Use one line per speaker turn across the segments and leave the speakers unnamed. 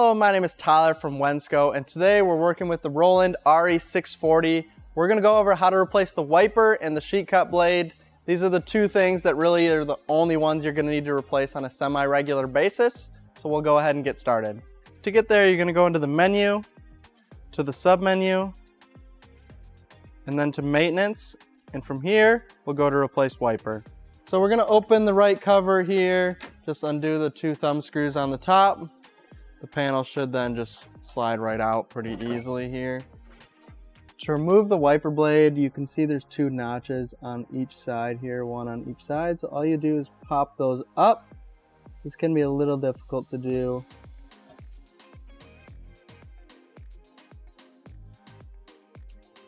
Hello, my name is Tyler from Wensco, and today we're working with the Roland RE-640. We're going to go over how to replace the wiper and the sheet cut blade. These are the two things that really are the only ones you're going to need to replace on a semi-regular basis. So we'll go ahead and get started. To get there, you're going to go into the menu, to the sub-menu, and then to maintenance. And from here, we'll go to replace wiper. So we're going to open the right cover here, just undo the two thumb screws on the top. The panel should then just slide right out pretty easily here. To remove the wiper blade, you can see there's two notches on each side here, one on each side. So all you do is pop those up. This can be a little difficult to do.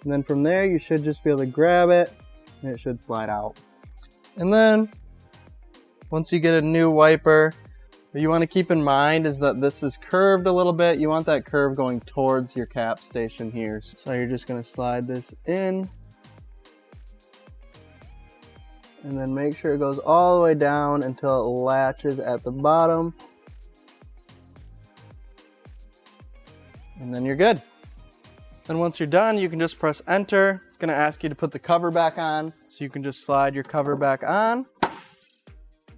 And then from there, you should just be able to grab it and it should slide out. And then once you get a new wiper, what you want to keep in mind is that this is curved a little bit. You want that curve going towards your cap station here. So you're just going to slide this in and then make sure it goes all the way down until it latches at the bottom. And then you're good. Then once you're done, you can just press enter. It's going to ask you to put the cover back on. So you can just slide your cover back on,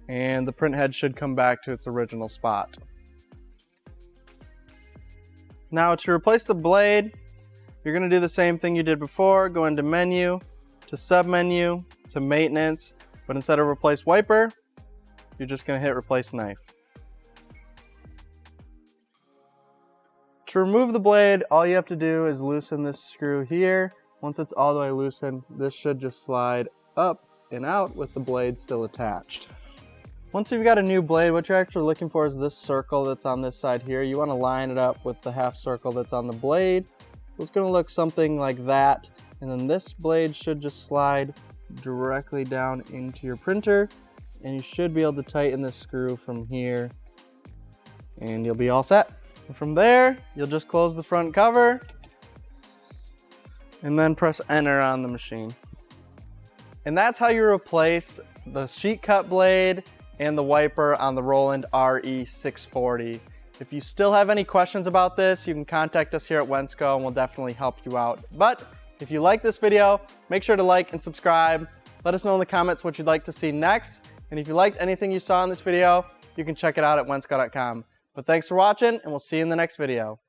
and the print head should come back to its original spot. Now to replace the blade, you're going to do the same thing you did before. Go into menu, to sub-menu, to maintenance, but instead of replace wiper, you're just going to hit replace knife. To remove the blade, all you have to do is loosen this screw here. Once it's all the way loosened, this should just slide up and out with the blade still attached. Once you've got a new blade, what you're actually looking for is this circle that's on this side here. You want to line it up with the half circle that's on the blade. So it's going to look something like that. And then this blade should just slide directly down into your printer. And you should be able to tighten this screw from here. And you'll be all set. And from there, you'll just close the front cover and then press enter on the machine. And that's how you replace the sheet cut blade and the wiper on the Roland RE-640. If you still have any questions about this, you can contact us here at Wensco and we'll definitely help you out. But if you like this video, make sure to like and subscribe. Let us know in the comments what you'd like to see next. And if you liked anything you saw in this video, you can check it out at wensco.com. But thanks for watching, and we'll see you in the next video.